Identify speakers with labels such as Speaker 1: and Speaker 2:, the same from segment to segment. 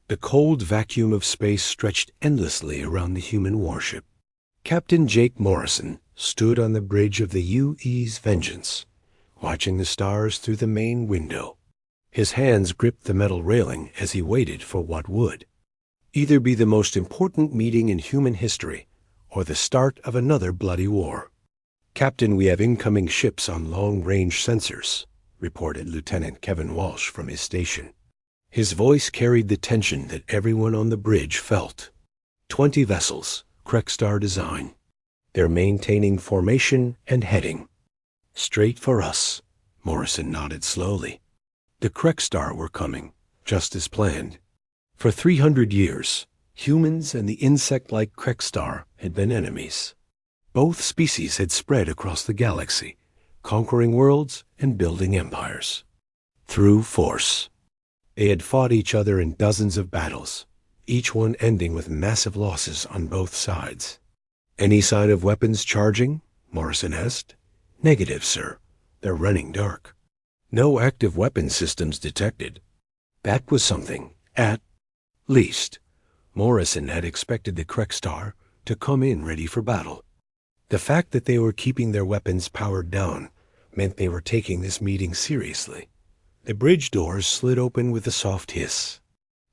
Speaker 1: The cold vacuum of space stretched endlessly around the human warship. Captain Jake Morrison stood on the bridge of the UE's Vengeance, watching the stars through the main window. His hands gripped the metal railing as he waited for what would either be the most important meeting in human history or the start of another bloody war. "Captain, we have incoming ships on long-range sensors," reported Lieutenant Kevin Walsh from his station. His voice carried the tension that everyone on the bridge felt. 20 vessels, Krekstar design. They're maintaining formation and heading. "Straight for us," Morrison nodded slowly. The Krekstar were coming, just as planned. For 300 years, humans and the insect-like Krekstar had been enemies. Both species had spread across the galaxy, conquering worlds and building empires. Through force. They had fought each other in dozens of battles, each one ending with massive losses on both sides. "Any sign of weapons charging?" Morrison asked. "Negative, sir. They're running dark. No active weapon systems detected." That was something. At least, Morrison had expected the Krekstar to come in ready for battle. The fact that they were keeping their weapons powered down meant they were taking this meeting seriously. The bridge doors slid open with a soft hiss.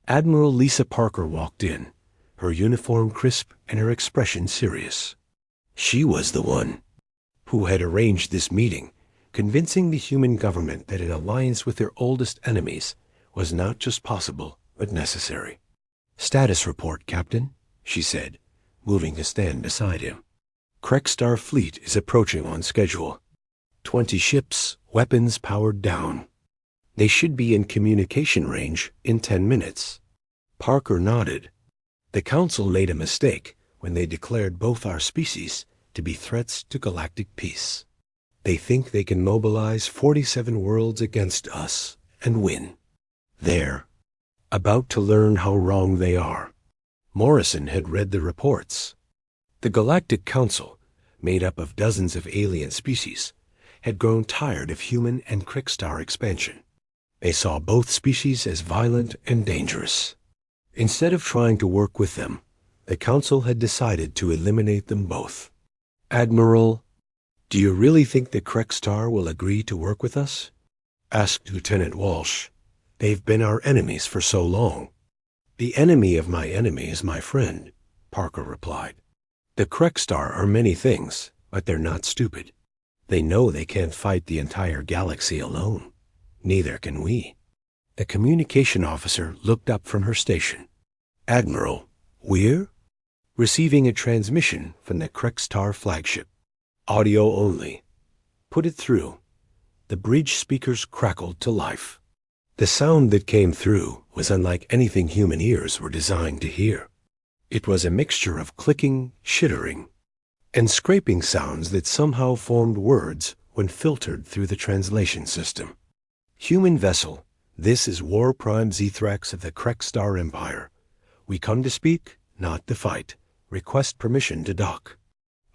Speaker 1: Admiral Lisa Parker walked in, her uniform crisp and her expression serious. She was the one who had arranged this meeting, convincing the human government that an alliance with their oldest enemies was not just possible, but necessary. "Status report, Captain," she said, moving to stand beside him. "Krekstar fleet is approaching on schedule. 20 ships, weapons powered down. They should be in communication range in 10 minutes. Parker nodded. "The Council made a mistake when they declared both our species to be threats to galactic peace. They think they can mobilize 47 worlds against us and win. They're about to learn how wrong they are." Morrison had read the reports. The Galactic Council, made up of dozens of alien species, had grown tired of human and Krekstar expansion. They saw both species as violent and dangerous. Instead of trying to work with them, the Council had decided to eliminate them both. "Admiral, do you really think the Krekstar will agree to work with us?" asked Lieutenant Walsh. "They've been our enemies for so long." "The enemy of my enemy is my friend," Parker replied. "The Krekstar are many things, but they're not stupid. They know they can't fight the entire galaxy alone. Neither can we." The communication officer looked up from her station. "Admiral, we're receiving a transmission from the Krekstar flagship. Audio only. Put it through." The bridge speakers crackled to life. The sound that came through was unlike anything human ears were designed to hear. It was a mixture of clicking, chittering, and scraping sounds that somehow formed words when filtered through the translation system. "Human vessel, this is War Prime Zethrax of the Krekstar Empire. We come to speak, not to fight. Request permission to dock."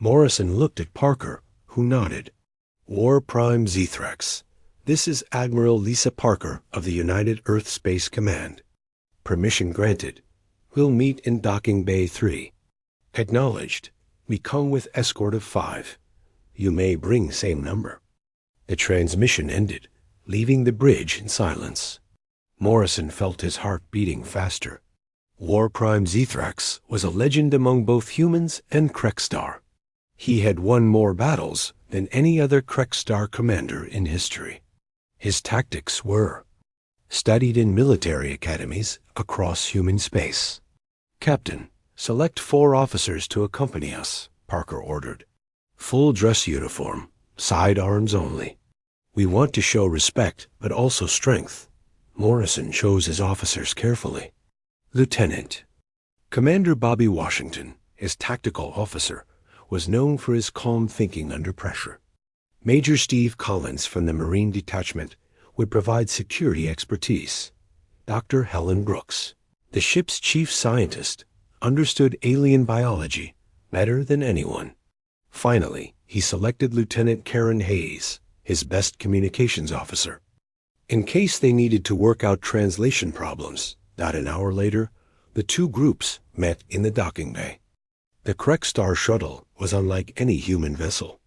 Speaker 1: Morrison looked at Parker, who nodded. "War Prime Zethrax, this is Admiral Lisa Parker of the United Earth Space Command. Permission granted. We'll meet in Docking Bay 3. Acknowledged. We come with escort of 5. You may bring same number." The transmission ended, leaving the bridge in silence. Morrison felt his heart beating faster. War Prime Zethrax was a legend among both humans and Krekstar. He had won more battles than any other Krekstar commander in history. His tactics were studied in military academies across human space. "Captain, select 4 officers to accompany us," Parker ordered. "Full dress uniform, sidearms only. We want to show respect, but also strength." Morrison chose his officers carefully. Lieutenant. Commander Bobby Washington, his tactical officer, was known for his calm thinking under pressure. Major Steve Collins from the Marine Detachment would provide security expertise. Dr. Helen Brooks, the ship's chief scientist, understood alien biology better than anyone. Finally, he selected Lieutenant Karen Hayes, his best communications officer. In case they needed to work out translation problems, Not an hour later, the two groups met in the docking bay. The Krekstar shuttle was unlike any human vessel.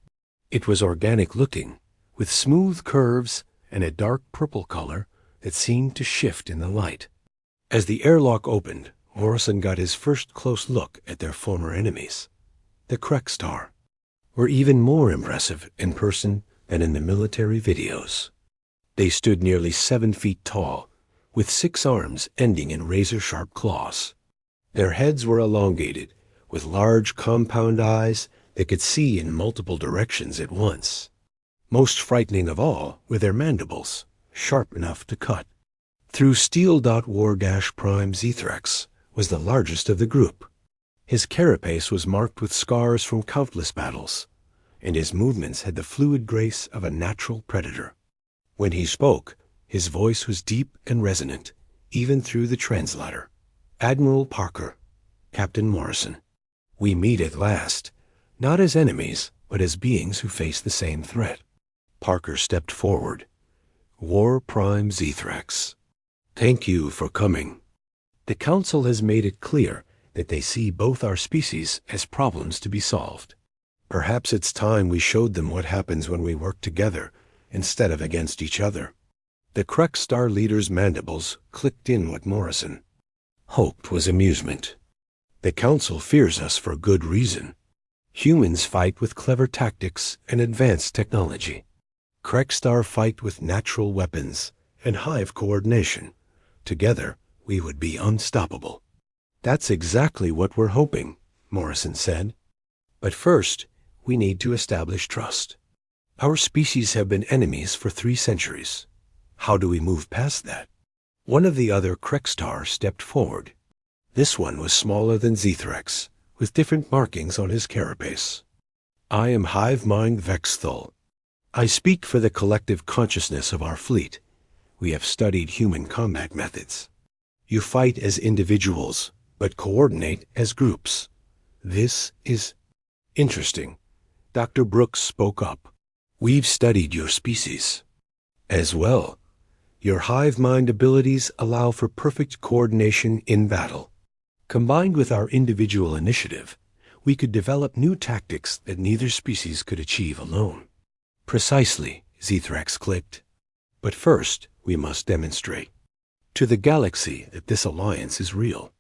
Speaker 1: It was organic-looking, with smooth curves and a dark purple color that seemed to shift in the light. As the airlock opened, Morrison got his first close look at their former enemies. The Krekstar were even more impressive in person than in the military videos. They stood nearly 7 feet tall, with 6 arms ending in razor-sharp claws. Their heads were elongated, with large compound eyes that could see in multiple directions at once. Most frightening of all were their mandibles, sharp enough to cut. Through Steel War Prime Zethrex was the largest of the group. His carapace was marked with scars from countless battles, and his movements had the fluid grace of a natural predator. When he spoke, his voice was deep and resonant, even through the translator. "Admiral Parker, Captain Morrison, we meet at last, not as enemies, but as beings who face the same threat." Parker stepped forward. "War Prime Zethrex, thank you for coming. The Council has made it clear that they see both our species as problems to be solved. Perhaps it's time we showed them what happens when we work together instead of against each other." The Krekstar leader's mandibles clicked in what Morrison hoped was amusement. "The Council fears us for good reason. Humans fight with clever tactics and advanced technology. Krekstar fight with natural weapons and hive coordination. Together, we would be unstoppable." "That's exactly what we're hoping," Morrison said. "But first, we need to establish trust. Our species have been enemies for 3 centuries. How do we move past that?" One of the other Krekstar stepped forward. This one was smaller than Zethrex, with different markings on his carapace. "I am Hive Mind Vexthul. I speak for the collective consciousness of our fleet. We have studied human combat methods. You fight as individuals, but coordinate as groups. This is interesting." Dr. Brooks spoke up. "We've studied your species as well. Your hive mind abilities allow for perfect coordination in battle. Combined with our individual initiative, we could develop new tactics that neither species could achieve alone." "Precisely," Zethrex clicked. "But first, we must demonstrate to the galaxy that this alliance is real.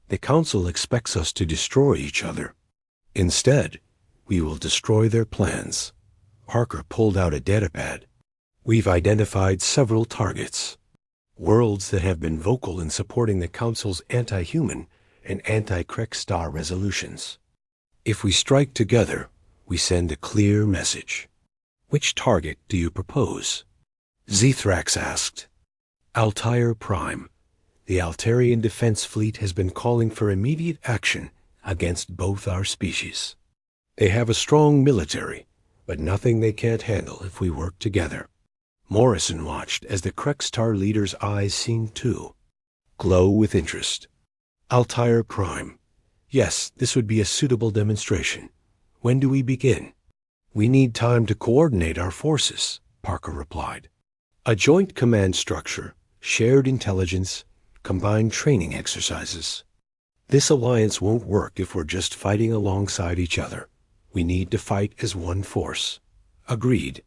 Speaker 1: The Council expects us to destroy each other. Instead, we will destroy their plans." Parker pulled out a datapad. "We've identified several targets, worlds that have been vocal in supporting the Council's anti-human and anti-Krekstar resolutions. If we strike together, we send a clear message." "Which target do you propose?" Zethrax asked. "Altair Prime. The Altarian Defense Fleet has been calling for immediate action against both our species. They have a strong military, but nothing they can't handle if we work together." Morrison watched as the Krekstar leader's eyes seemed to glow with interest. "Altair Prime. Yes, this would be a suitable demonstration. When do we begin?" "We need time to coordinate our forces," Parker replied. "A joint command structure, shared intelligence, combined training exercises. This alliance won't work if we're just fighting alongside each other. We need to fight as one force." "Agreed.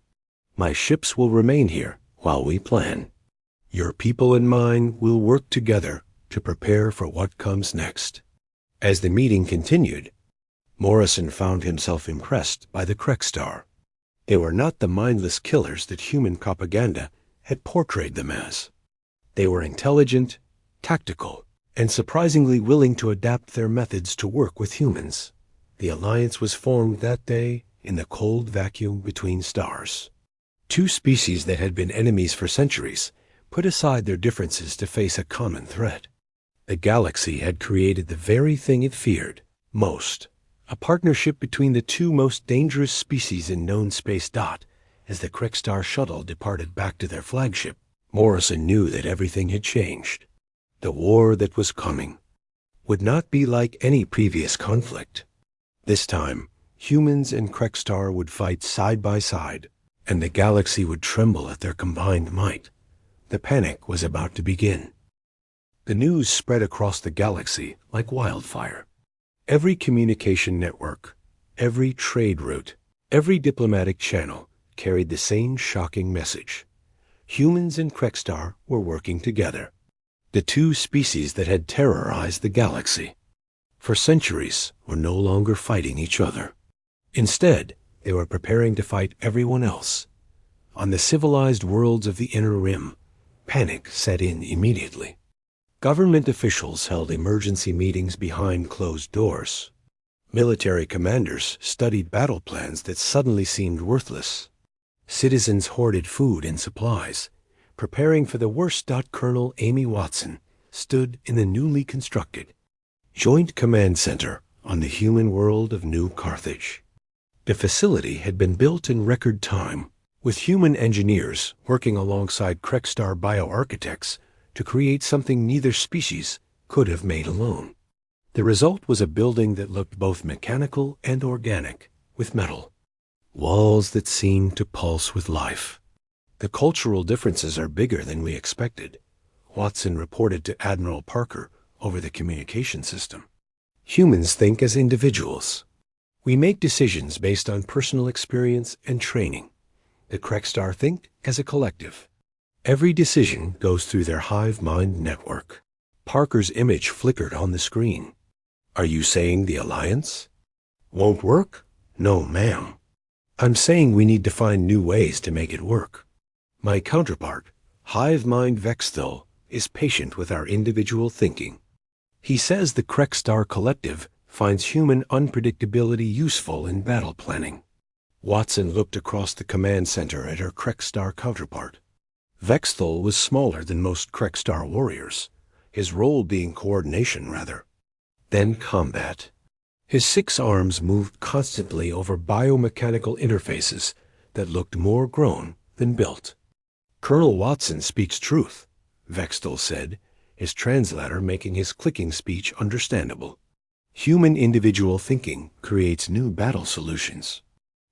Speaker 1: My ships will remain here while we plan. Your people and mine will work together to prepare for what comes next." As the meeting continued, Morrison found himself impressed by the Krekstar. They were not the mindless killers that human propaganda had portrayed them as. They were intelligent, tactical, and surprisingly willing to adapt their methods to work with humans. The alliance was formed that day in the cold vacuum between stars. 2 species that had been enemies for centuries put aside their differences to face a common threat. The galaxy had created the very thing it feared most, a partnership between the 2 most dangerous species in known space. As the Krekstar shuttle departed back to their flagship, Morrison knew that everything had changed. The war that was coming would not be like any previous conflict. This time, humans and Krekstar would fight side by side, and the galaxy would tremble at their combined might. The panic was about to begin. The news spread across the galaxy like wildfire. Every communication network, every trade route, every diplomatic channel carried the same shocking message. Humans and Krextar were working together, the two species that had terrorized the galaxy. For centuries, were no longer fighting each other. Instead, they were preparing to fight everyone else. On the civilized worlds of the Inner Rim, panic set in immediately. Government officials held emergency meetings behind closed doors. Military commanders studied battle plans that suddenly seemed worthless. Citizens hoarded food and supplies, preparing for the worst. Colonel Amy Watson stood in the newly constructed Joint Command Center on the human world of New Carthage. The facility had been built in record time, with human engineers working alongside Krextar bioarchitects to create something neither species could have made alone. The result was a building that looked both mechanical and organic, with metal. Walls that seemed to pulse with life. The cultural differences are bigger than we expected, Watson reported to Admiral Parker over the communication system. Humans think as individuals. We make decisions based on personal experience and training. The Krextar think as a collective. Every decision goes through their hive mind network. Parker's image flickered on the screen. Are you saying the alliance won't work? No, ma'am. I'm saying we need to find new ways to make it work. My counterpart, hive mind Vexthul, is patient with our individual thinking. He says the Krextar collective finds human unpredictability useful in battle planning. Watson looked across the command center at her Krextar counterpart. Vexthul was smaller than most Krextar warriors, his role being coordination rather. Then combat. His 6 arms moved constantly over biomechanical interfaces that looked more grown than built. Colonel Watson speaks truth, Vexthul said, his translator making his clicking speech understandable. Human individual thinking creates new battle solutions.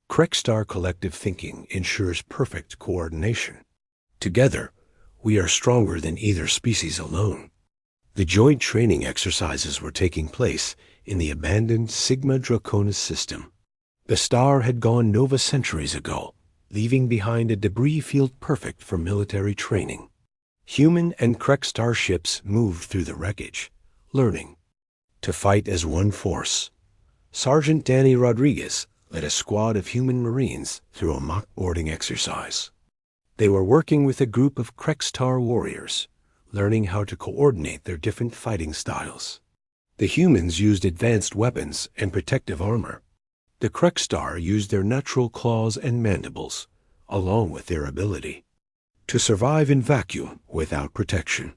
Speaker 1: Krextar collective thinking ensures perfect coordination. Together, we are stronger than either species alone. The joint training exercises were taking place in the abandoned Sigma Draconis system. The star had gone nova centuries ago, leaving behind a debris field perfect for military training. Human and Krextar ships moved through the wreckage, learning to fight as one force. Sergeant Danny Rodriguez led a squad of human Marines through a mock boarding exercise. They were working with a group of Krextar warriors, learning how to coordinate their different fighting styles. The humans used advanced weapons and protective armor. The Krextar used their natural claws and mandibles, along with their ability to survive in vacuum without protection.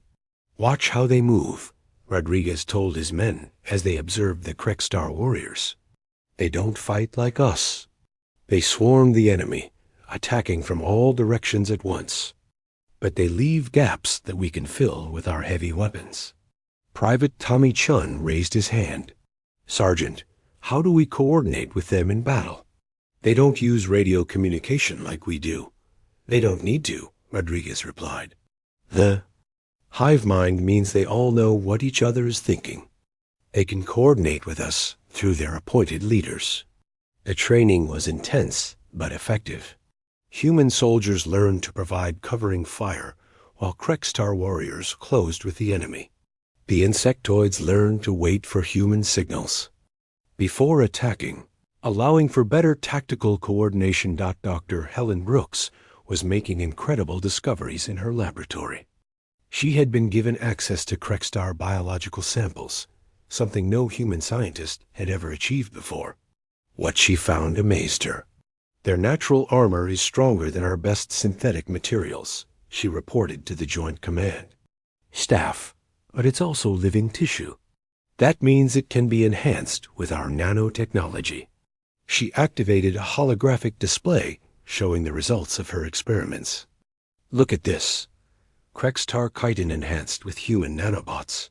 Speaker 1: Watch how they move, Rodriguez told his men as they observed the Krextar warriors. They don't fight like us. They swarm the enemy, attacking from all directions at once. But they leave gaps that we can fill with our heavy weapons. Private Tommy Chun raised his hand. Sergeant, how do we coordinate with them in battle? They don't use radio communication like we do. They don't need to, Rodriguez replied. The hive mind means they all know what each other is thinking. They can coordinate with us through their appointed leaders. The training was intense but effective. Human soldiers learned to provide covering fire, while Krextar warriors closed with the enemy. The insectoids learned to wait for human signals before attacking, allowing for better tactical coordination. Dr. Helen Brooks was making incredible discoveries in her laboratory. She had been given access to Krextar biological samples, something no human scientist had ever achieved before. What she found amazed her. Their natural armor is stronger than our best synthetic materials, she reported to the Joint Command staff, but it's also living tissue. That means it can be enhanced with our nanotechnology. She activated a holographic display showing the results of her experiments. Look at this. Krextar chitin enhanced with human nanobots.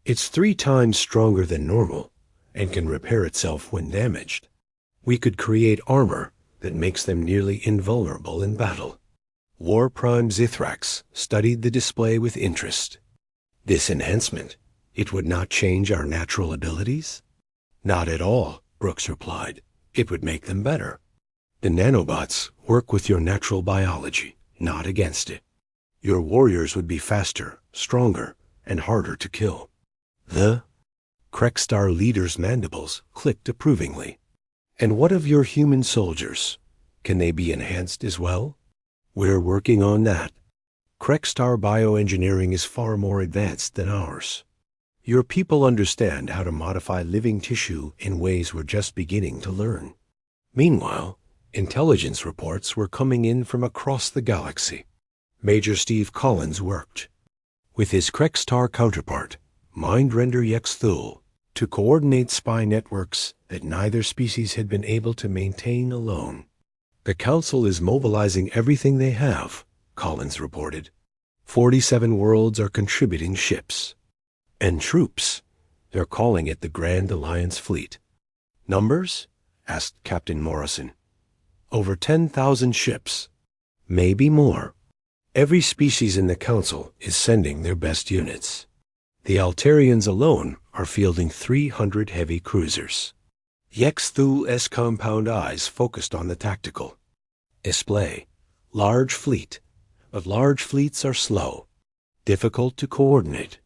Speaker 1: It's 3 times stronger than normal and can repair itself when damaged. We could create armor that makes them nearly invulnerable in battle. War Prime Zithrax studied the display with interest. This enhancement, it would not change our natural abilities? Not at all, Brooks replied. It would make them better. The nanobots work with your natural biology, not against it. Your warriors would be faster, stronger, and harder to kill. The Krekstar leader's mandibles clicked approvingly. And what of your human soldiers? Can they be enhanced as well? We're working on that. Krekstar bioengineering is far more advanced than ours. Your people understand how to modify living tissue in ways we're just beginning to learn. Meanwhile, intelligence reports were coming in from across the galaxy. Major Steve Collins worked with his Krekstar counterpart, Mindrender Yexthul, to coordinate spy networks that neither species had been able to maintain alone. The Council is mobilizing everything they have, Collins reported. 47 worlds are contributing ships. And troops. They're calling it the Grand Alliance Fleet. Numbers? Asked Captain Morrison. Over 10,000 ships. Maybe more. Every species in the Council is sending their best units. The Altarians alone are fielding 300 heavy cruisers. Yexthul's compound eyes focused on the tactical. Display. Large fleet. But large fleets are slow. Difficult to coordinate.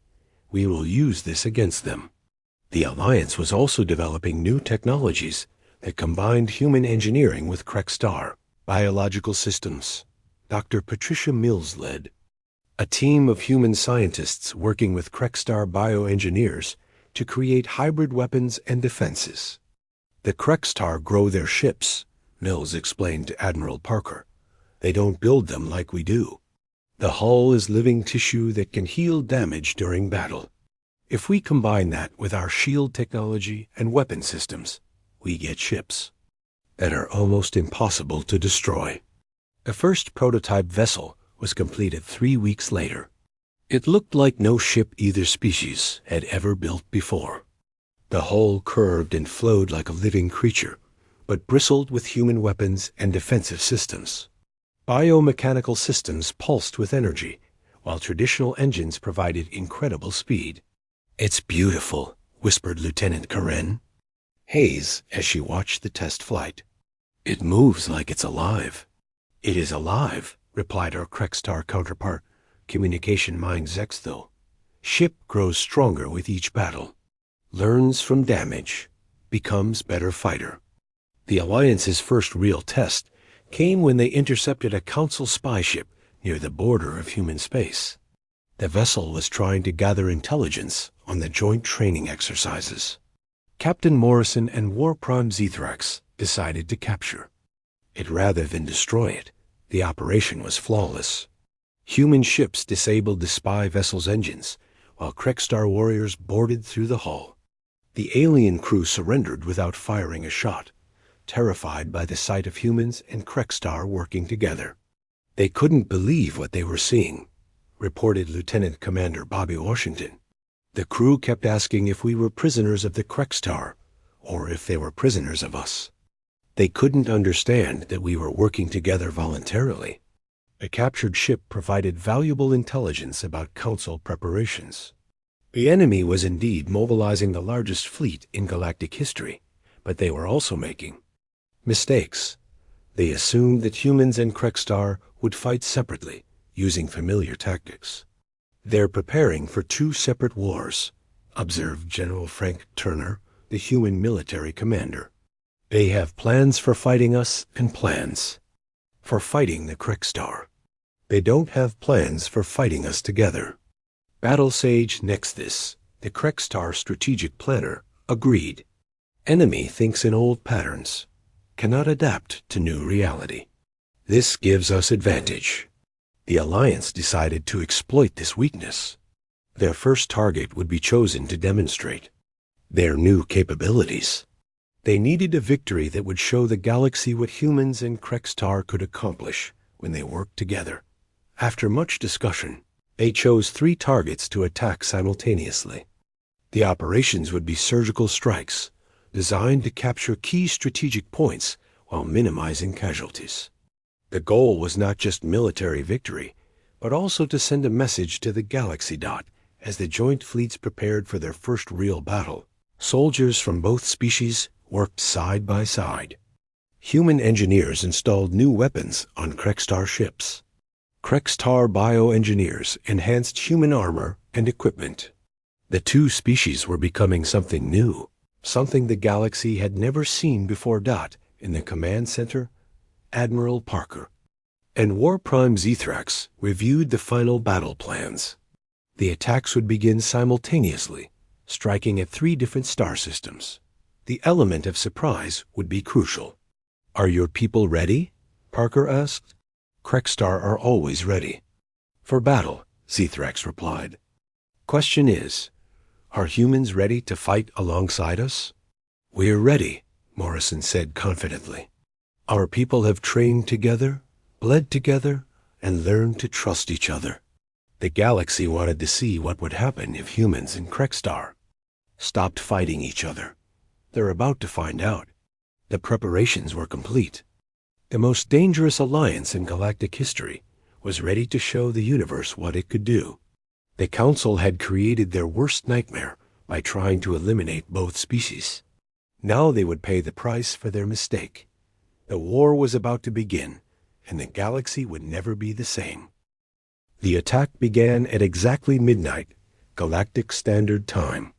Speaker 1: We will use this against them. The Alliance was also developing new technologies that combined human engineering with Krekstar biological systems. Dr. Patricia Mills led a team of human scientists working with Krekstar bioengineers to create hybrid weapons and defenses. The Krekstar grow their ships, Mills explained to Admiral Parker. They don't build them like we do. The hull is living tissue that can heal damage during battle. If we combine that with our shield technology and weapon systems, we get ships that are almost impossible to destroy. The first prototype vessel was completed 3 weeks later. It looked like no ship either species had ever built before. The hull curved and flowed like a living creature, but bristled with human weapons and defensive systems. Biomechanical systems pulsed with energy, while traditional engines provided incredible speed. "It's beautiful," whispered Lieutenant Karen Hayes as she watched the test flight. "It moves like it's alive." "It is alive," replied our Krekstar counterpart, Communication Mind Zexthil. "Ship grows stronger with each battle. Learns from damage. Becomes better fighter." The Alliance's first real test came when they intercepted a Council spy ship near the border of human space. The vessel was trying to gather intelligence on the joint training exercises. Captain Morrison and War Prime Zethrax decided to capture it rather than destroy it. The operation was flawless. Human ships disabled the spy vessel's engines, while Krekstar warriors boarded through the hull. The alien crew surrendered without firing a shot, terrified by the sight of humans and Krekstar working together. They couldn't believe what they were seeing, reported Lieutenant Commander Bobby Washington. The crew kept asking if we were prisoners of the Krekstar, or if they were prisoners of us. They couldn't understand that we were working together voluntarily. A captured ship provided valuable intelligence about Council preparations. The enemy was indeed mobilizing the largest fleet in galactic history, but they were also making mistakes. They assumed that humans and Krekstar would fight separately, using familiar tactics. "They're preparing for 2 separate wars," observed General Frank Turner, the human military commander. "They have plans for fighting us and plans for fighting the Krekstar. They don't have plans for fighting us together." Battle Sage Nexthis, the Krekstar strategic planner, agreed. "Enemy thinks in old patterns, cannot adapt to new reality. This gives us advantage." The Alliance decided to exploit this weakness. Their first target would be chosen to demonstrate their new capabilities. They needed a victory that would show the galaxy what humans and Krekstar could accomplish when they worked together. After much discussion, they chose 3 targets to attack simultaneously. The operations would be surgical strikes, designed to capture key strategic points while minimizing casualties. The goal was not just military victory, but also to send a message to the Galaxy Dot as the joint fleets prepared for their first real battle. Soldiers from both species worked side by side. Human engineers installed new weapons on Krextar ships. Krextar bioengineers enhanced human armor and equipment. The two species were becoming something new, something the galaxy had never seen before. In the command center, Admiral Parker and War Prime Zethrax reviewed the final battle plans. The attacks would begin simultaneously, striking at 3 different star systems. The element of surprise would be crucial. "Are your people ready?" Parker asked. "Krextar are always ready." "For battle," Zethrax replied. "Question is, are humans ready to fight alongside us?" "We're ready," Morrison said confidently. "Our people have trained together, bled together, and learned to trust each other." The galaxy wanted to see what would happen if humans and Krextar stopped fighting each other. They're about to find out. The preparations were complete. The most dangerous alliance in galactic history was ready to show the universe what it could do. The Council had created their worst nightmare by trying to eliminate both species. Now they would pay the price for their mistake. The war was about to begin, and the galaxy would never be the same. The attack began at exactly midnight, Galactic Standard Time.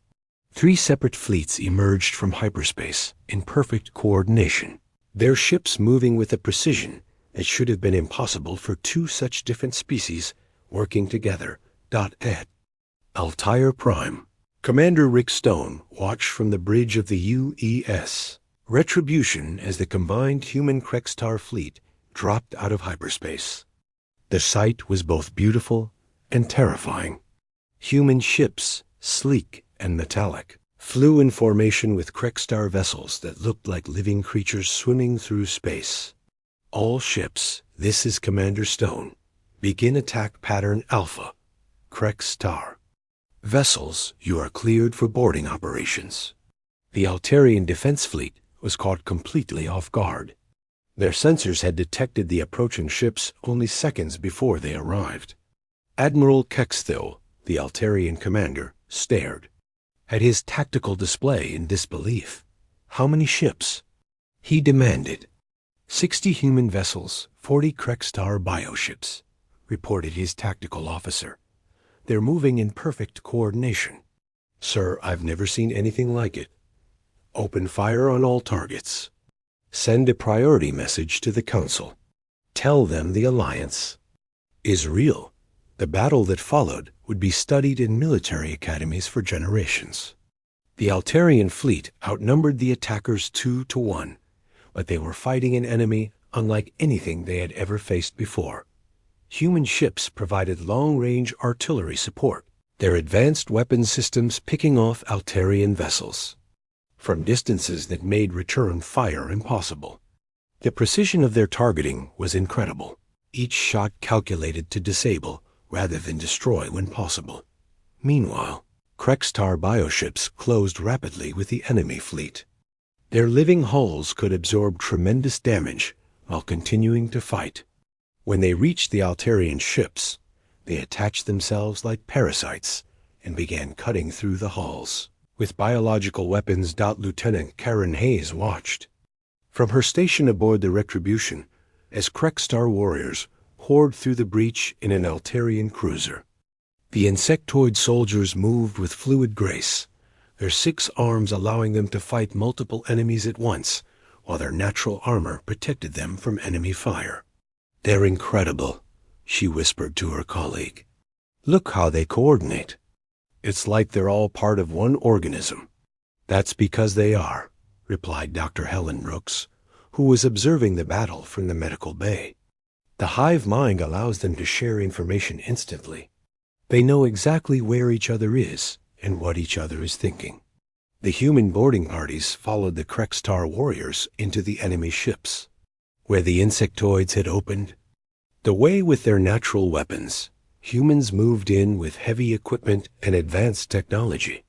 Speaker 1: 3 separate fleets emerged from hyperspace in perfect coordination, their ships moving with a precision that should have been impossible for 2 such different species working together. At Altair Prime, Commander Rick Stone watched from the bridge of the UES Retribution as the combined human Krextar fleet dropped out of hyperspace. The sight was both beautiful and terrifying. Human ships, sleek and metallic, flew in formation with Krextar vessels that looked like living creatures swimming through space. "All ships, this is Commander Stone. Begin attack pattern Alpha. Krextar. Vessels, you are cleared for boarding operations." The Altarian defense fleet was caught completely off guard. Their sensors had detected the approaching ships only seconds before they arrived. Admiral Kexthil, the Altarian commander, stared at his tactical display in disbelief. "How many ships?" he demanded. 60 human vessels, 40 Krextar bioships," reported his tactical officer. "They're moving in perfect coordination." "Sir, I've never seen anything like it." "Open fire on all targets. Send a priority message to the Council. Tell them the Alliance is real." The battle that followed would be studied in military academies for generations. The Altarian fleet outnumbered the attackers 2 to 1, but they were fighting an enemy unlike anything they had ever faced before. Human ships provided long-range artillery support, their advanced weapon systems picking off Altarian vessels from distances that made return fire impossible. The precision of their targeting was incredible, each shot calculated to disable rather than destroy when possible. Meanwhile, Krextar bioships closed rapidly with the enemy fleet. Their living hulls could absorb tremendous damage while continuing to fight. When they reached the Altarian ships, they attached themselves like parasites and began cutting through the hulls. With biological weapons, Lieutenant Karen Hayes watched from her station aboard the Retribution as Krextar warriors poured through the breach in an Altarian cruiser. The insectoid soldiers moved with fluid grace, their 6 arms allowing them to fight multiple enemies at once, while their natural armor protected them from enemy fire. "They're incredible," she whispered to her colleague. "Look how they coordinate. It's like they're all part of one organism." "That's because they are," replied Dr. Helen Brooks, who was observing the battle from the medical bay. "The hive mind allows them to share information instantly. They know exactly where each other is and what each other is thinking." The human boarding parties followed the Krextar warriors into the enemy ships, where the insectoids had opened the way with their natural weapons. Humans moved in with heavy equipment and advanced technology.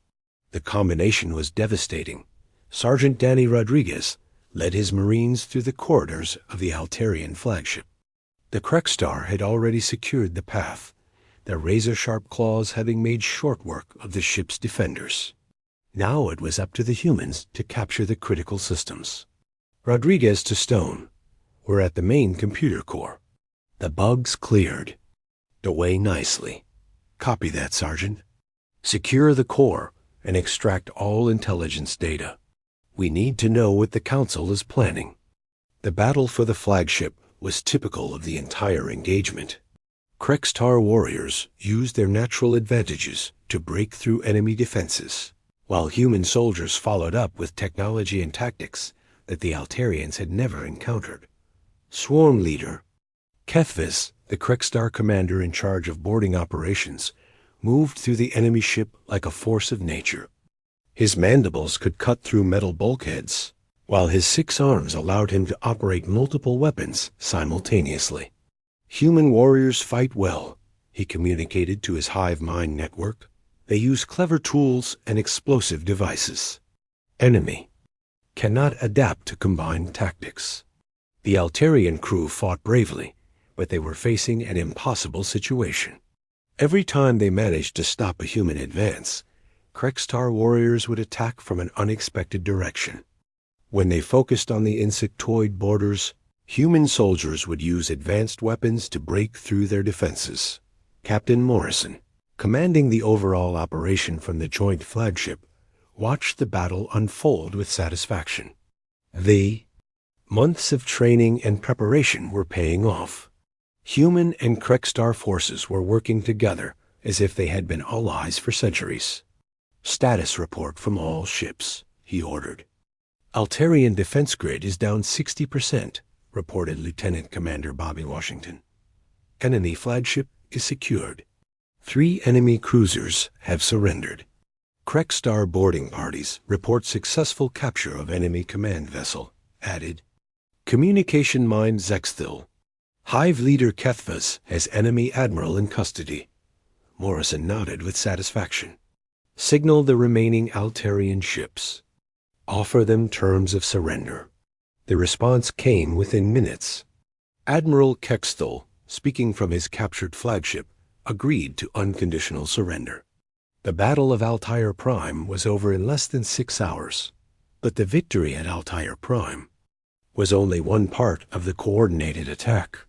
Speaker 1: The combination was devastating. Sergeant Danny Rodriguez led his Marines through the corridors of the Altarian flagship. The Krextar had already secured the path, their razor-sharp claws having made short work of the ship's defenders. Now it was up to the humans to capture the critical systems. Rodriguez to Stone were at the main computer core. The bugs cleared. Away nicely. Copy that, Sergeant. Secure the core and extract all intelligence data. We need to know what the Council is planning. The battle for the flagship was typical of the entire engagement. Krextar warriors used their natural advantages to break through enemy defenses, while human soldiers followed up with technology and tactics that the Altarians had never encountered. Swarm Leader Kethvis, the Krextar commander in charge of boarding operations, moved through the enemy ship like a force of nature. His mandibles could cut through metal bulkheads, while his 6 arms allowed him to operate multiple weapons simultaneously. Human warriors fight well, he communicated to his hive mind network. They use clever tools and explosive devices. Enemy cannot adapt to combined tactics. The Altarian crew fought bravely, but they were facing an impossible situation. Every time they managed to stop a human advance, Krextar warriors would attack from an unexpected direction. When they focused on the insectoid borders, human soldiers would use advanced weapons to break through their defenses. Captain Morrison, commanding the overall operation from the joint flagship, watched the battle unfold with satisfaction. The months of training and preparation were paying off. Human and Krextar forces were working together as if they had been allies for centuries. Status report from all ships, he ordered. Altarian defense grid is down 60%, reported Lieutenant Commander Bobby Washington. Enemy flagship is secured. 3 enemy cruisers have surrendered. Krextar boarding parties report successful capture of enemy command vessel, added. Communication Mind Zexthil. Hive leader Kethvas has enemy admiral in custody. Morrison nodded with satisfaction. Signal the remaining Altarian ships. Offer them terms of surrender. The response came within minutes. Admiral Kexthal, speaking from his captured flagship, agreed to unconditional surrender. The Battle of Altair Prime was over in less than 6 hours, but the victory at Altair Prime was only one part of the coordinated attack.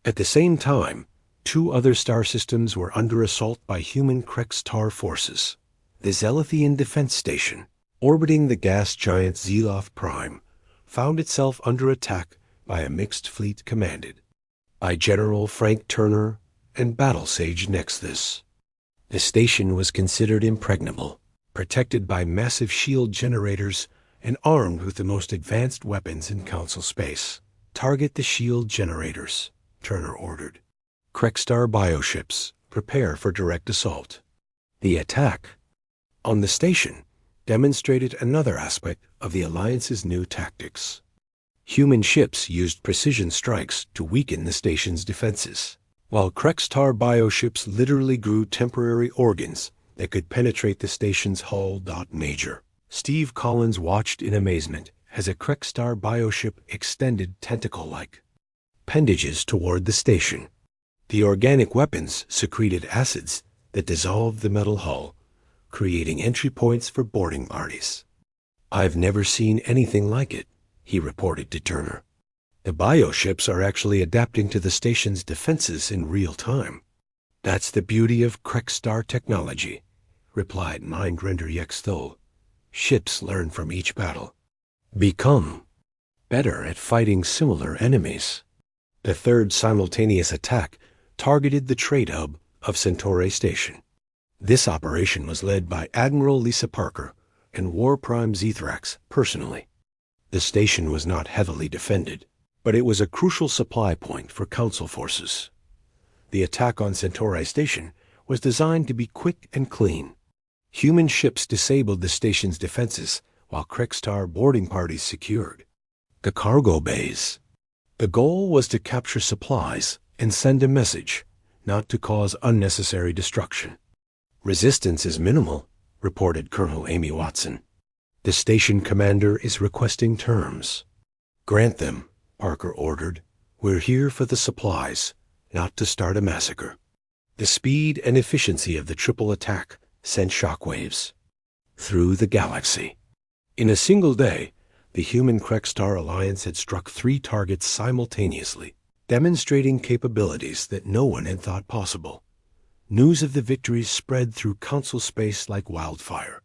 Speaker 1: At the same time, 2 other star systems were under assault by human Krextar forces. The Zelithian Defense Station, orbiting the gas giant Zeloth Prime, found itself under attack by a mixed fleet commanded by General Frank Turner and battle sage Nexus. The station was considered impregnable, protected by massive shield generators and armed with the most advanced weapons in Council space. Target the shield generators, Turner ordered. Krextar bioships, prepare for direct assault. The attack on the station demonstrated another aspect of the Alliance's new tactics. Human ships used precision strikes to weaken the station's defenses, while Krextar bioships literally grew temporary organs that could penetrate the station's hull. Major Steve Collins watched in amazement as a Krextar bioship extended tentacle-like appendages toward the station. The organic weapons secreted acids that dissolved the metal hull, creating entry points for boarding parties. I've never seen anything like it, he reported to Turner. The bioships are actually adapting to the station's defenses in real time. That's the beauty of Krextar technology, replied Mindrender Yexthol. Ships learn from each battle, become better at fighting similar enemies. The third simultaneous attack targeted the trade hub of Centauri Station. This operation was led by Admiral Lisa Parker and War Prime Zethrax personally. The station was not heavily defended, but it was a crucial supply point for Council forces. The attack on Centauri Station was designed to be quick and clean. Human ships disabled the station's defenses while Krextar boarding parties secured the cargo bays. The goal was to capture supplies and send a message, not to cause unnecessary destruction. Resistance is minimal, reported Colonel Amy Watson. The station commander is requesting terms. Grant them, Parker ordered. We're here for the supplies, not to start a massacre. The speed and efficiency of the triple attack sent shockwaves through the galaxy. In a single day, the human Krekstar Alliance had struck 3 targets simultaneously, demonstrating capabilities that no one had thought possible. News of the victories spread through Council space like wildfire.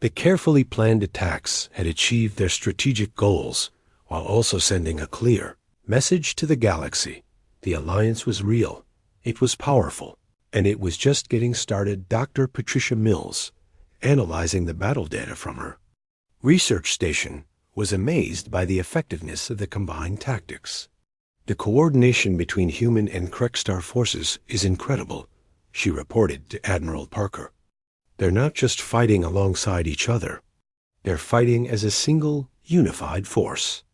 Speaker 1: The carefully planned attacks had achieved their strategic goals while also sending a clear message to the galaxy. The Alliance was real, it was powerful, and it was just getting started. Dr. Patricia Mills, analyzing the battle data from her research station, was amazed by the effectiveness of the combined tactics. The coordination between human and Krekstar forces is incredible, she reported to Admiral Parker. They're not just fighting alongside each other. They're fighting as a single, unified force.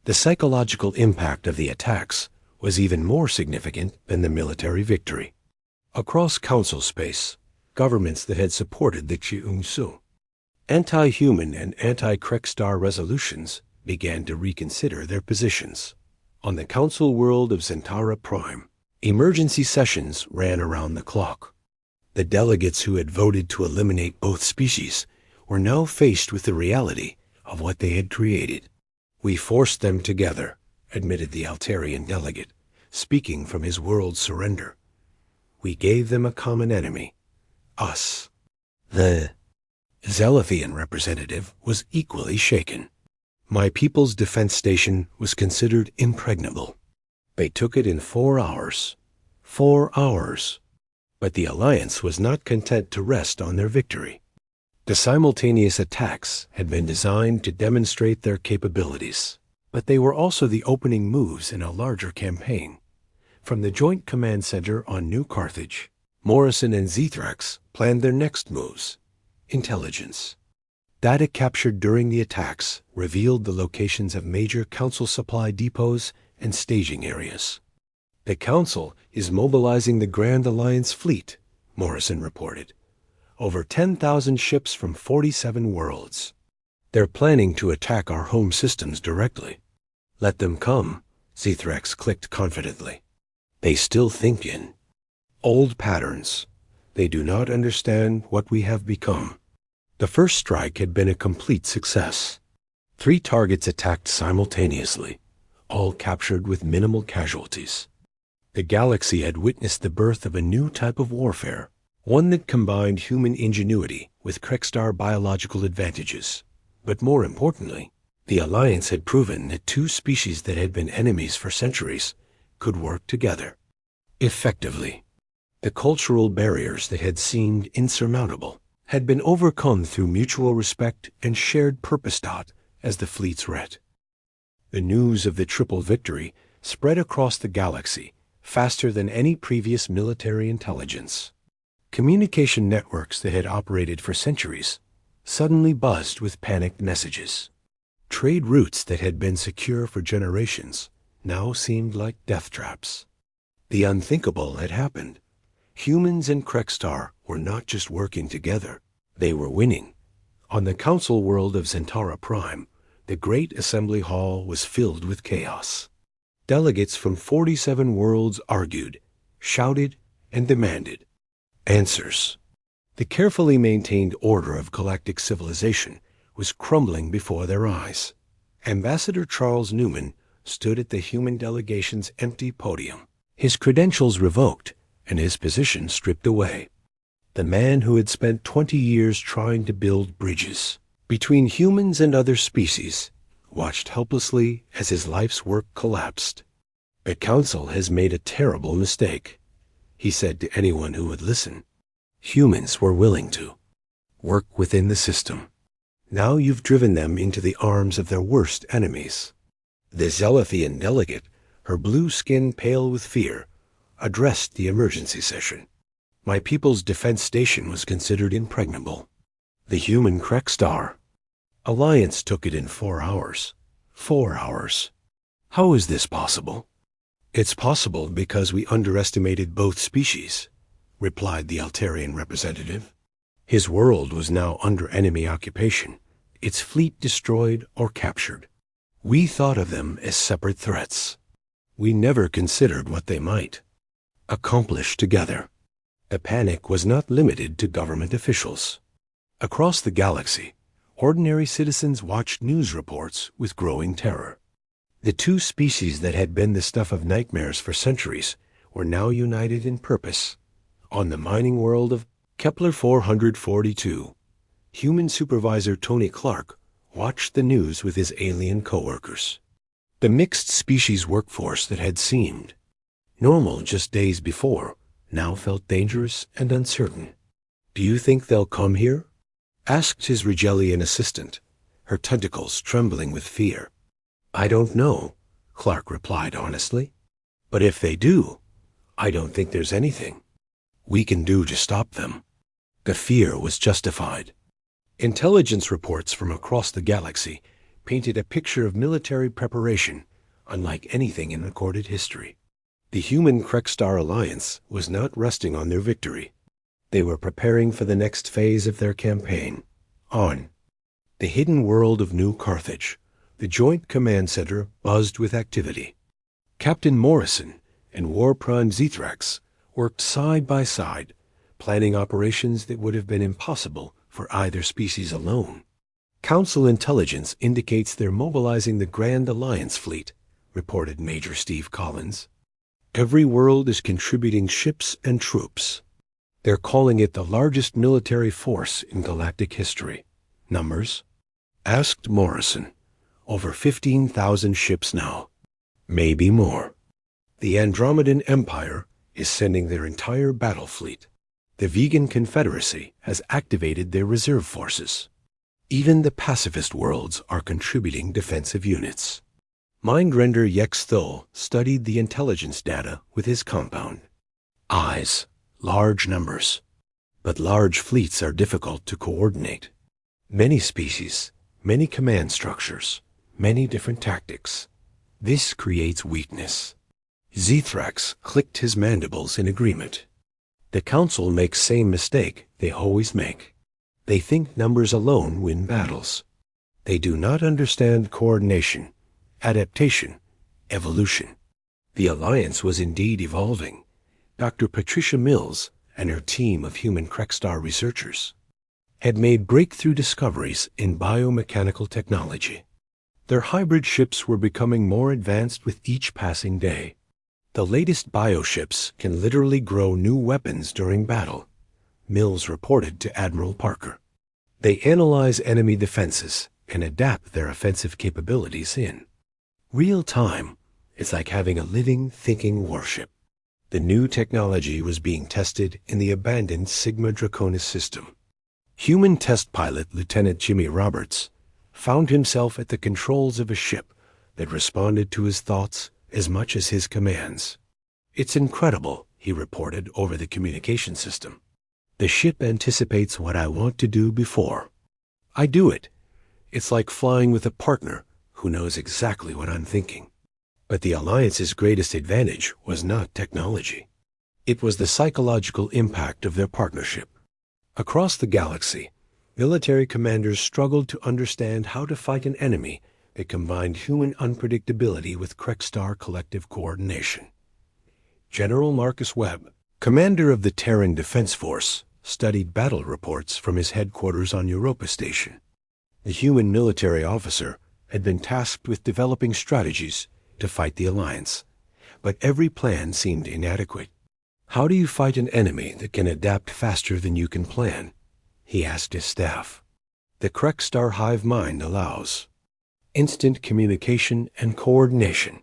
Speaker 1: The psychological impact of the attacks was even more significant than the military victory. Across Council space, governments that had supported the Chiung-Su anti-human and anti-Krekstar resolutions began to reconsider their positions. On the Council world of Zentara Prime, emergency sessions ran around the clock. The delegates who had voted to eliminate both species were now faced with the reality of what they had created. "We forced them together," admitted the Altarian delegate, speaking from his world's surrender. "We gave them a common enemy. Us." The Zelithian representative was equally shaken. "My people's defense station was considered impregnable. They took it in 4 hours. 4 hours. But the Alliance was not content to rest on their victory. The simultaneous attacks had been designed to demonstrate their capabilities, but they were also the opening moves in a larger campaign. From the Joint Command Center on New Carthage, Morrison and Zethrax planned their next moves. Intelligence. Data captured during the attacks revealed the locations of major Council supply depots and staging areas. "The Council is mobilizing the Grand Alliance fleet," Morrison reported. "Over 10,000 ships from 47 worlds. They're planning to attack our home systems directly." "Let them come," Zethrax clicked confidently. "They still think in old patterns. They do not understand what we have become." The first strike had been a complete success. 3 targets attacked simultaneously, all captured with minimal casualties. The galaxy had witnessed the birth of a new type of warfare, one that combined human ingenuity with Krekstar biological advantages. But more importantly, the Alliance had proven that 2 species that had been enemies for centuries could work together effectively. The cultural barriers that had seemed insurmountable had been overcome through mutual respect and shared purpose. As the fleets ret, the news of the triple victory spread across the galaxy faster than any previous military intelligence. Communication networks that had operated for centuries suddenly buzzed with panicked messages. Trade routes that had been secure for generations now seemed like death traps. The unthinkable had happened. Humans and Krekstar were not just working together, they were winning. On the Council world of Zentara Prime, the Great Assembly Hall was filled with chaos. Delegates from 47 worlds argued, shouted, and demanded answers. The carefully maintained order of galactic civilization was crumbling before their eyes. Ambassador Charles Newman stood at the human delegation's empty podium, his credentials revoked and his position stripped away. The man who had spent 20 years trying to build bridges between humans and other species watched helplessly as his life's work collapsed. "The Council has made a terrible mistake," he said to anyone who would listen. "Humans were willing to work within the system. Now you've driven them into the arms of their worst enemies." The Zelithian delegate, her blue skin pale with fear, addressed the emergency session. "My people's defense station was considered impregnable. The human Krekstar Alliance took it in 4 hours. 4 hours. How is this possible?" "It's possible because we underestimated both species," replied the Altarian representative. His world was now under enemy occupation, its fleet destroyed or captured. "We thought of them as separate threats. We never considered what they might accomplish together." The panic was not limited to government officials. Across the galaxy, ordinary citizens watched news reports with growing terror. The two species that had been the stuff of nightmares for centuries were now united in purpose. On the mining world of Kepler 442, human supervisor Tony Clark watched the news with his alien coworkers. The mixed species workforce that had seemed normal just days before now felt dangerous and uncertain. "Do you think they'll come here?" asked his Rigelian assistant, her tentacles trembling with fear. "I don't know," Clark replied honestly. "But if they do, I don't think there's anything we can do to stop them." The fear was justified. Intelligence reports from across the galaxy painted a picture of military preparation unlike anything in recorded history. The human Krekstar alliance was not resting on their victory. They were preparing for the next phase of their campaign. On the hidden world of New Carthage, the Joint Command Center buzzed with activity. Captain Morrison and War Prime Zithrax worked side by side, planning operations that would have been impossible for either species alone. "Council intelligence indicates they're mobilizing the Grand Alliance fleet," reported Major Steve Collins. "Every world is contributing ships and troops. They're calling it the largest military force in galactic history." "Numbers?" asked Morrison. "Over 15,000 ships now. Maybe more. The Andromedan Empire is sending their entire battle fleet. The Vegan Confederacy has activated their reserve forces. Even the pacifist worlds are contributing defensive units." Mindrender Yex Thol studied the intelligence data with his compound. "Eyes, large numbers. But large fleets are difficult to coordinate. Many species, many command structures, many different tactics. This creates weakness." Zithrax clicked his mandibles in agreement. "The Council makes same mistake they always make. They think numbers alone win battles. They do not understand coordination, adaptation, evolution." The Alliance was indeed evolving. Dr. Patricia Mills and her team of human Krekstar researchers had made breakthrough discoveries in biomechanical technology. Their hybrid ships were becoming more advanced with each passing day. The latest bioships can literally grow new weapons during battle, Mills reported to Admiral Parker. They analyze enemy defenses and adapt their offensive capabilities in real time. It's like having a living, thinking warship. The new technology was being tested in the abandoned Sigma Draconis system. Human test pilot Lieutenant Jimmy Roberts found himself at the controls of a ship that responded to his thoughts as much as his commands. "It's incredible," he reported over the communication system. "The ship anticipates what I want to do before I do it. It's like flying with a partner who knows exactly what I'm thinking." But the Alliance's greatest advantage was not technology. It was the psychological impact of their partnership. Across the galaxy, military commanders struggled to understand how to fight an enemy that combined human unpredictability with Krekstar collective coordination. General Marcus Webb, commander of the Terran Defense Force, studied battle reports from his headquarters on Europa Station. The human military officer had been tasked with developing strategies to fight the Alliance, but every plan seemed inadequate. "How do you fight an enemy that can adapt faster than you can plan?" he asked his staff. "The Krekstar hive mind allows instant communication and coordination.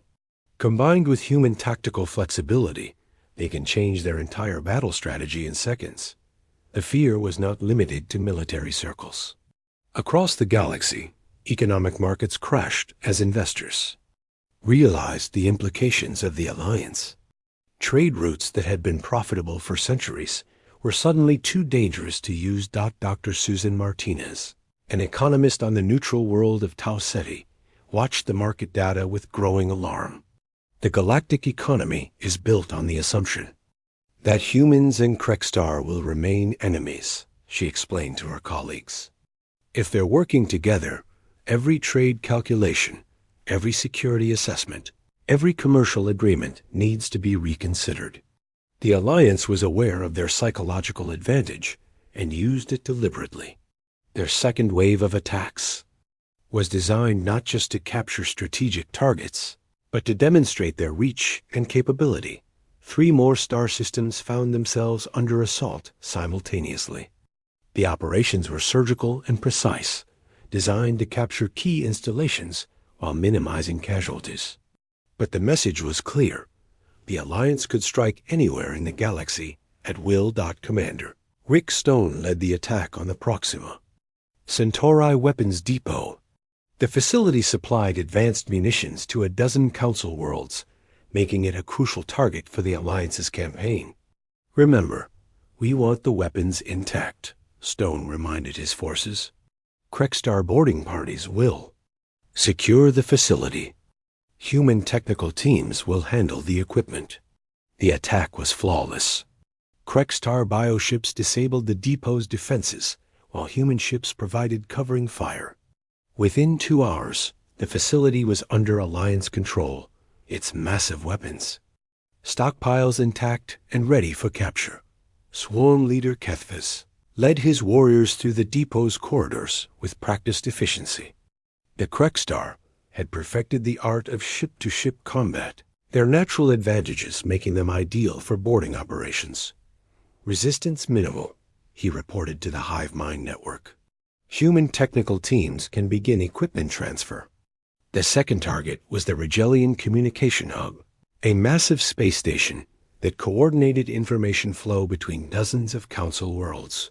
Speaker 1: Combined with human tactical flexibility, they can change their entire battle strategy in seconds." The fear was not limited to military circles. Across the galaxy, economic markets crashed as investors realized the implications of the Alliance. Trade routes that had been profitable for centuries were suddenly too dangerous to use. Dr. Susan Martinez, an economist on the neutral world of Tau Ceti, watched the market data with growing alarm. "The galactic economy is built on the assumption that humans and Krekstar will remain enemies," she explained to her colleagues. "If they're working together, every trade calculation, every security assessment, every commercial agreement needs to be reconsidered. The Alliance was aware of their psychological advantage and used it deliberately. Their second wave of attacks was designed not just to capture strategic targets, but to demonstrate their reach and capability. 3 more star systems found themselves under assault simultaneously. The operations were surgical and precise, designed to capture key installations while minimizing casualties. But the message was clear. The Alliance could strike anywhere in the galaxy at will. Commander Rick Stone led the attack on the Proxima Centauri Weapons Depot. The facility supplied advanced munitions to a dozen Council worlds, making it a crucial target for the Alliance's campaign. Remember, we want the weapons intact, Stone reminded his forces. Krexstar boarding parties will secure the facility. Human technical teams will handle the equipment. The attack was flawless. Krexstar bioships disabled the depot's defenses, while human ships provided covering fire. Within 2 hours, the facility was under Alliance control, its massive weapons stockpiles intact and ready for capture. Swarm leader Kethvis led his warriors through the depot's corridors with practiced efficiency. The Krexstar had perfected the art of ship-to-ship combat, their natural advantages making them ideal for boarding operations. Resistance minimal, he reported to the Hive Mind network. Human technical teams can begin equipment transfer. The second target was the Rigelian Communication Hub, a massive space station that coordinated information flow between dozens of Council worlds.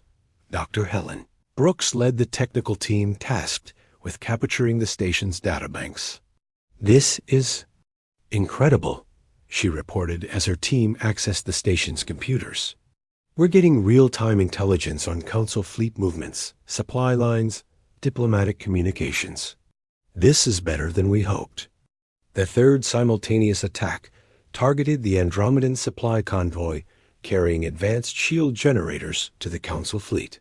Speaker 1: Dr. Helen Brooks led the technical team tasked with capturing the station's databanks. "This is incredible," she reported as her team accessed the station's computers. "We're getting real-time intelligence on Council fleet movements, supply lines, diplomatic communications. This is better than we hoped." The third simultaneous attack targeted the Andromedan supply convoy carrying advanced shield generators to the Council fleet.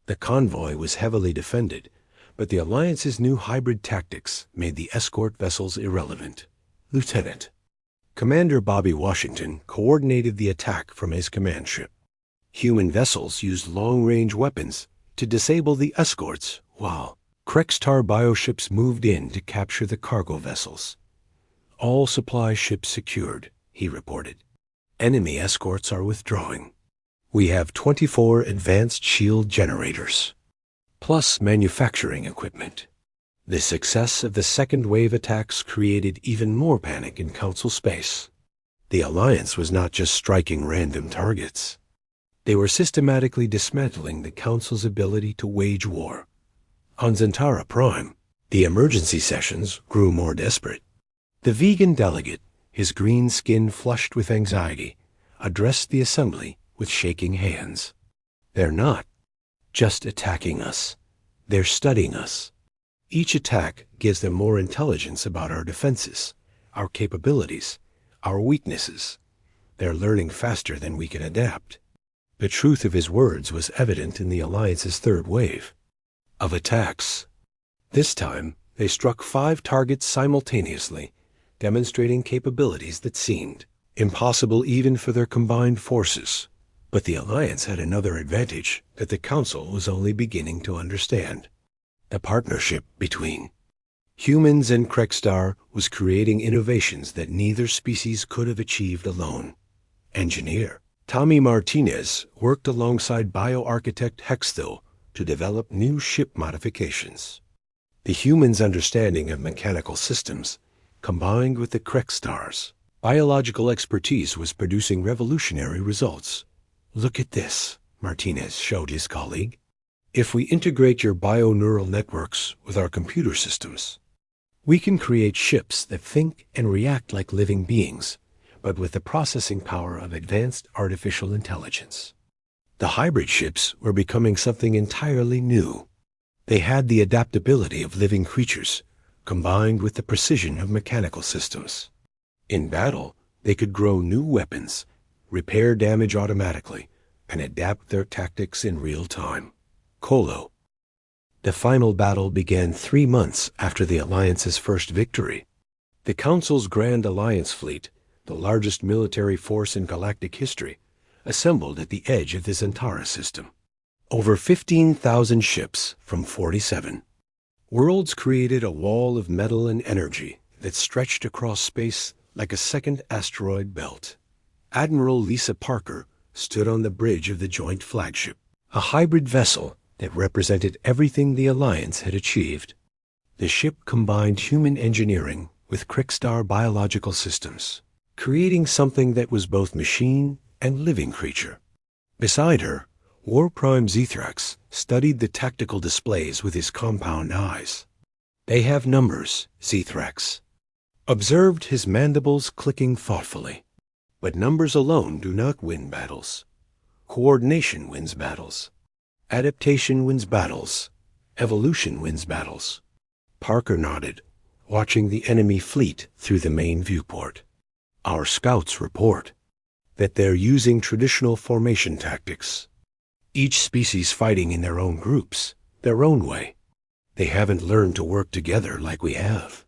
Speaker 1: The convoy was heavily defended, but the Alliance's new hybrid tactics made the escort vessels irrelevant. Lieutenant Commander Bobby Washington coordinated the attack from his command ship. Human vessels used long-range weapons to disable the escorts, while Krexstar bioships moved in to capture the cargo vessels. "All supply ships secured," he reported. "Enemy escorts are withdrawing. We have 24 advanced shield generators, plus manufacturing equipment." The success of the second wave attacks created even more panic in Council space. The Alliance was not just striking random targets. They were systematically dismantling the Council's ability to wage war. On Zentara Prime, the emergency sessions grew more desperate. The vegan delegate, his green skin flushed with anxiety, addressed the assembly with shaking hands. "They're not just attacking us. They're studying us. Each attack gives them more intelligence about our defenses, our capabilities, our weaknesses. They're learning faster than we can adapt." The truth of his words was evident in the Alliance's third wave of attacks. This time, they struck 5 targets simultaneously, demonstrating capabilities that seemed impossible even for their combined forces. But the Alliance had another advantage that the Council was only beginning to understand. The partnership between humans and Krexstar was creating innovations that neither species could have achieved alone. Engineer Tommy Martinez worked alongside bioarchitect Hexthil to develop new ship modifications. The humans' understanding of mechanical systems, combined with the Krexstar's biological expertise, was producing revolutionary results. "Look at this," Martinez showed his colleague. "If we integrate your bioneural networks with our computer systems, we can create ships that think and react like living beings, but with the processing power of advanced artificial intelligence." The hybrid ships were becoming something entirely new. They had the adaptability of living creatures, combined with the precision of mechanical systems. In battle, they could grow new weapons, repair damage automatically, and adapt their tactics in real time. Colo. The final battle began 3 months after the Alliance's first victory. The Council's Grand Alliance fleet, the largest military force in galactic history, assembled at the edge of the Zantara system. Over 15,000 ships from 47 worlds created a wall of metal and energy that stretched across space like a second asteroid belt. Admiral Lisa Parker stood on the bridge of the joint flagship, a hybrid vessel that represented everything the Alliance had achieved. The ship combined human engineering with Krikstar biological systems, creating something that was both machine and living creature. Beside her, War Prime Zethrax studied the tactical displays with his compound eyes. "They have numbers," Zethrax observed, his mandibles clicking thoughtfully. "But numbers alone do not win battles. Coordination wins battles. Adaptation wins battles. Evolution wins battles." Parker nodded, watching the enemy fleet through the main viewport. "Our scouts report that they're using traditional formation tactics. Each species fighting in their own groups, their own way. They haven't learned to work together like we have."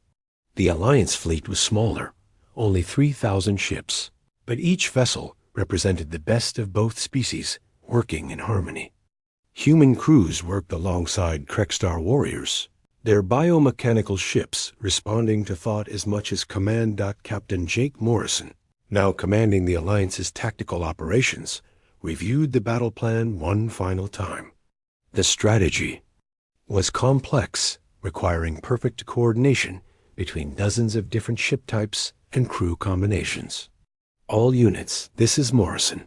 Speaker 1: The Alliance fleet was smaller, only 3,000 ships, but each vessel represented the best of both species working in harmony. Human crews worked alongside Krikstar warriors, their biomechanical ships responding to thought as much as Command. Captain Jake Morrison, now commanding the Alliance's tactical operations, reviewed the battle plan one final time. The strategy was complex, requiring perfect coordination between dozens of different ship types and crew combinations. "All units, this is Morrison.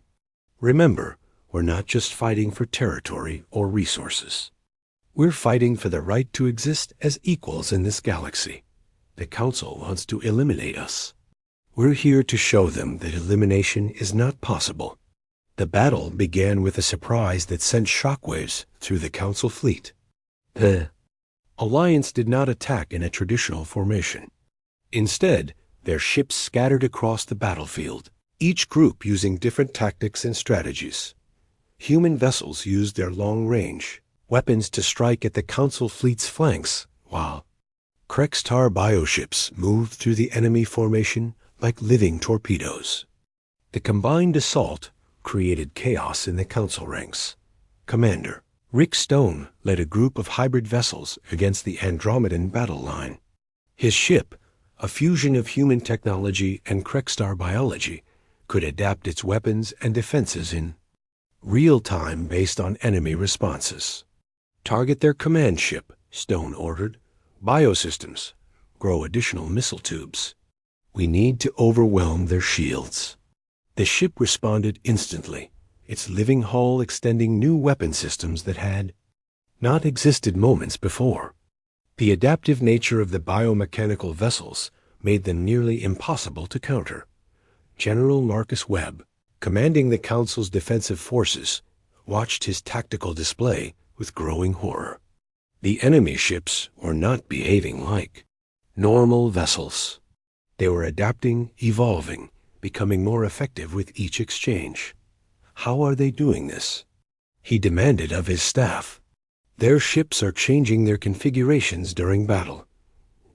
Speaker 1: Remember, we're not just fighting for territory or resources. We're fighting for the right to exist as equals in this galaxy. The Council wants to eliminate us. We're here to show them that elimination is not possible." The battle began with a surprise that sent shockwaves through the Council fleet. The Alliance did not attack in a traditional formation. Instead, their ships scattered across the battlefield, each group using different tactics and strategies. Human vessels used their long-range weapons to strike at the Council fleet's flanks, while Krikstar bioships moved through the enemy formation like living torpedoes. The combined assault created chaos in the Council ranks. Commander Rick Stone led a group of hybrid vessels against the Andromedan battle line. His ship, a fusion of human technology and Krikstar biology, could adapt its weapons and defenses in real time based on enemy responses. "Target their command ship," Stone ordered. "Biosystems. Grow additional missile tubes. We need to overwhelm their shields." The ship responded instantly, its living hull extending new weapon systems that had not existed moments before. The adaptive nature of the biomechanical vessels made them nearly impossible to counter. General Marcus Webb, commanding the Council's defensive forces, watched his tactical display with growing horror. The enemy ships were not behaving like normal vessels. They were adapting, evolving, becoming more effective with each exchange. "How are they doing this?" he demanded of his staff. "Their ships are changing their configurations during battle.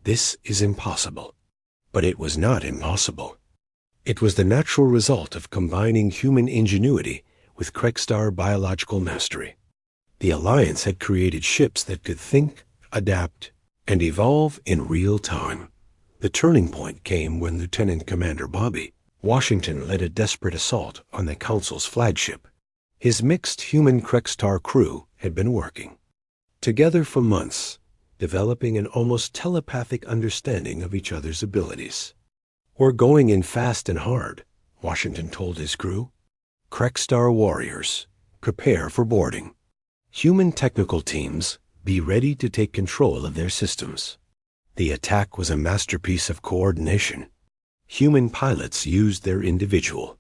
Speaker 1: This is impossible." But it was not impossible. It was the natural result of combining human ingenuity with Krikstar biological mastery. The Alliance had created ships that could think, adapt, and evolve in real time. The turning point came when Lieutenant Commander Bobby Washington led a desperate assault on the Council's flagship. His mixed human Krikstar crew had been working together for months, developing an almost telepathic understanding of each other's abilities. "We're going in fast and hard," Washington told his crew. "Krikstar warriors, prepare for boarding. Human technical teams, be ready to take control of their systems." The attack was a masterpiece of coordination. Human pilots used their individual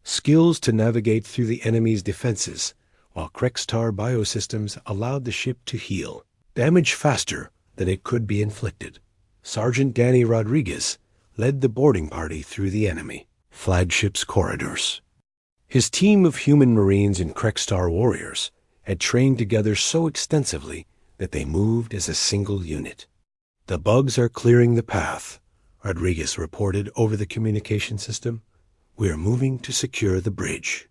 Speaker 1: skills to navigate through the enemy's defenses, while Krikstar biosystems allowed the ship to heal damage faster than it could be inflicted. Sergeant Danny Rodriguez led the boarding party through the enemy flagship's corridors. His team of human Marines and Krikstar warriors had trained together so extensively that they moved as a single unit. "The bugs are clearing the path," Rodriguez reported over the communication system. "We are moving to secure the bridge."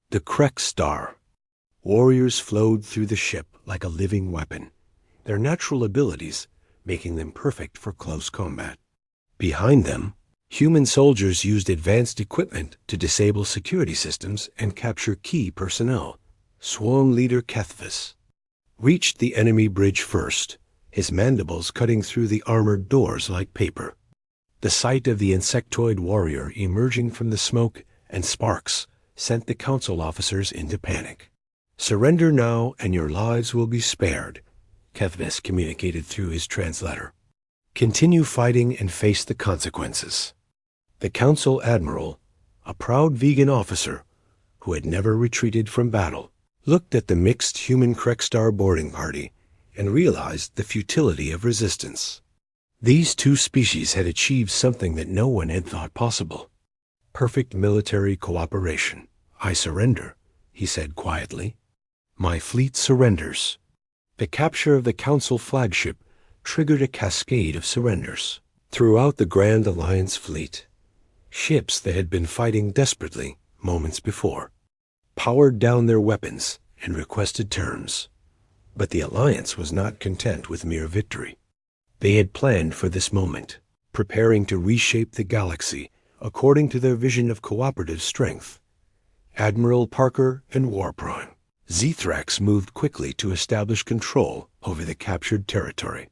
Speaker 1: The Krek Star. Warriors flowed through the ship like a living weapon, their natural abilities making them perfect for close combat. Behind them, human soldiers used advanced equipment to disable security systems and capture key personnel. Swarm leader Kethvis reached the enemy bridge first, his mandibles cutting through the armored doors like paper. The sight of the insectoid warrior emerging from the smoke and sparks sent the council officers into panic. "Surrender now and your lives will be spared," Kethvis communicated through his translator. "Continue fighting and face the consequences." The council admiral, a proud vegan officer who had never retreated from battle, looked at the mixed human Krekstar boarding party and realized the futility of resistance. These two species had achieved something that no one had thought possible: perfect military cooperation. "I surrender," he said quietly. "My fleet surrenders." The capture of the Council flagship triggered a cascade of surrenders throughout the Grand Alliance fleet. Ships that had been fighting desperately moments before powered down their weapons and requested terms. But the Alliance was not content with mere victory. They had planned for this moment, preparing to reshape the galaxy according to their vision of cooperative strength. Admiral Parker and Warprime Zethrax moved quickly to establish control over the captured territory.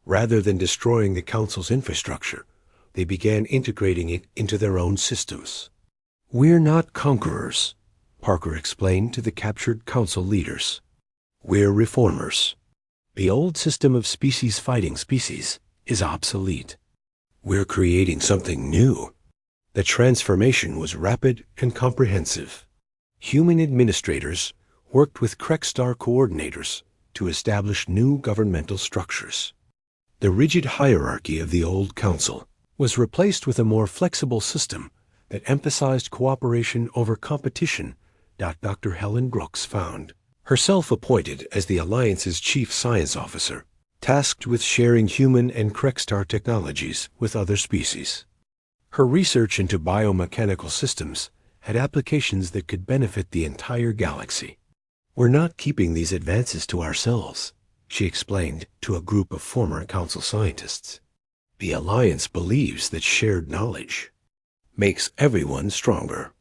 Speaker 1: Rather than destroying the Council's infrastructure, they began integrating it into their own systems. "We're not conquerors," Parker explained to the captured Council leaders. "We're reformers. The old system of species fighting species is obsolete. We're creating something new." The transformation was rapid and comprehensive. Human administrators worked with Krekstar coordinators to establish new governmental structures. The rigid hierarchy of the old council was replaced with a more flexible system that emphasized cooperation over competition. Dr. Helen Brooks found herself appointed as the Alliance's chief science officer, tasked with sharing human and Krekstar technologies with other species. Her research into biomechanical systems had applications that could benefit the entire galaxy. "We're not keeping these advances to ourselves," she explained to a group of former Council scientists. "The Alliance believes that shared knowledge makes everyone stronger."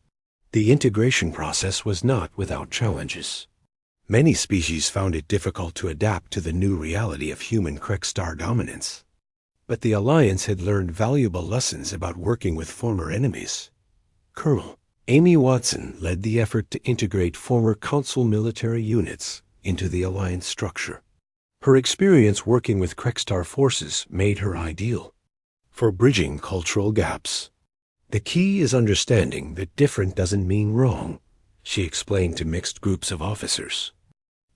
Speaker 1: The integration process was not without challenges. Many species found it difficult to adapt to the new reality of human Krekstar dominance. But the Alliance had learned valuable lessons about working with former enemies. Colonel Amy Watson led the effort to integrate former Council military units into the Alliance structure. Her experience working with Krekstar forces made her ideal for bridging cultural gaps. "The key is understanding that different doesn't mean wrong," she explained to mixed groups of officers.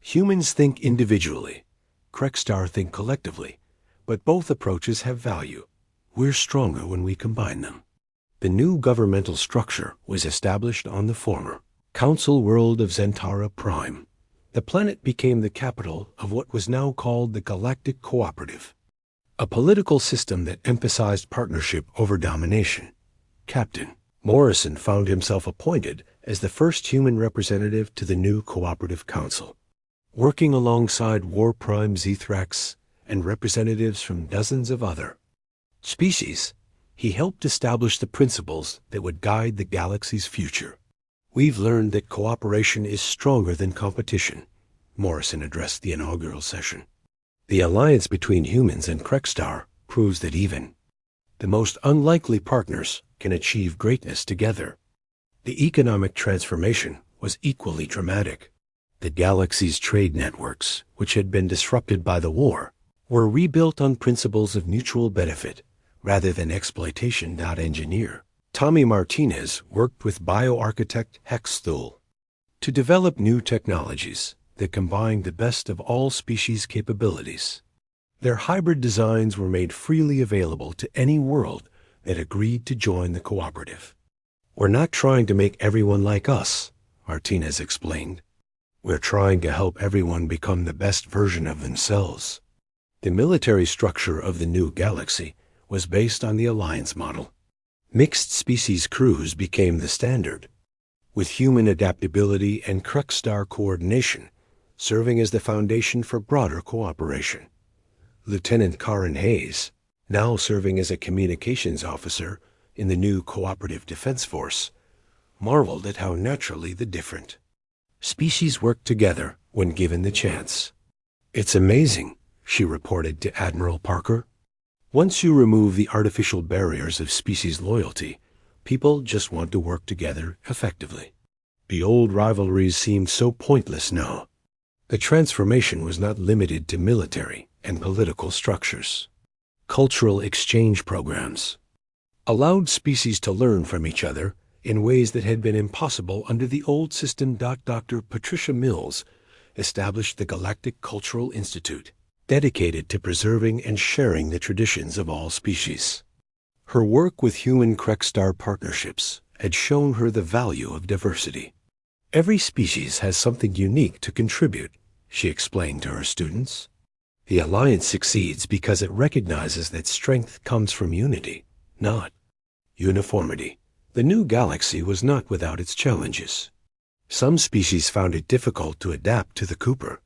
Speaker 1: "Humans think individually, Krekstar think collectively, but both approaches have value. We're stronger when we combine them." The new governmental structure was established on the former Council world of Zentara Prime. The planet became the capital of what was now called the Galactic Cooperative, a political system that emphasized partnership over domination. Captain Morrison found himself appointed as the first human representative to the new Cooperative Council. Working alongside Warprime Zethrax and representatives from dozens of other species, he helped establish the principles that would guide the galaxy's future. "We've learned that cooperation is stronger than competition," Morrison addressed the inaugural session. "The alliance between humans and Krekstar proves that even the most unlikely partners can achieve greatness together." The economic transformation was equally dramatic. The galaxy's trade networks, which had been disrupted by the war, were rebuilt on principles of mutual benefit rather than exploitation. Engineer Tommy Martinez worked with bioarchitect Hexthul to develop new technologies that combined the best of all species' capabilities. Their hybrid designs were made freely available to any world that agreed to join the cooperative. "We're not trying to make everyone like us," Martinez explained. "We're trying to help everyone become the best version of themselves." The military structure of the new galaxy was based on the Alliance model. Mixed species crews became the standard. with human adaptability and crux star coordination serving as the foundation for broader cooperation. Lieutenant Karin Hayes, now serving as a communications officer in the new Cooperative Defense Force, marveled at how naturally the different species work together when given the chance. "It's amazing," she reported to Admiral Parker. "Once you remove the artificial barriers of species loyalty, people just want to work together effectively. The old rivalries seemed so pointless now." The transformation was not limited to military and political structures. Cultural exchange programs allowed species to learn from each other in ways that had been impossible under the old system. Dr. Patricia Mills established the Galactic Cultural Institute, dedicated to preserving and sharing the traditions of all species. Her work with human crux star partnerships had shown her the value of diversity. "Every species has something unique to contribute," she explained to her students. "The alliance succeeds because it recognizes that strength comes from unity, not uniformity." The new galaxy was not without its challenges. Some species found it difficult to adapt to the Cooper,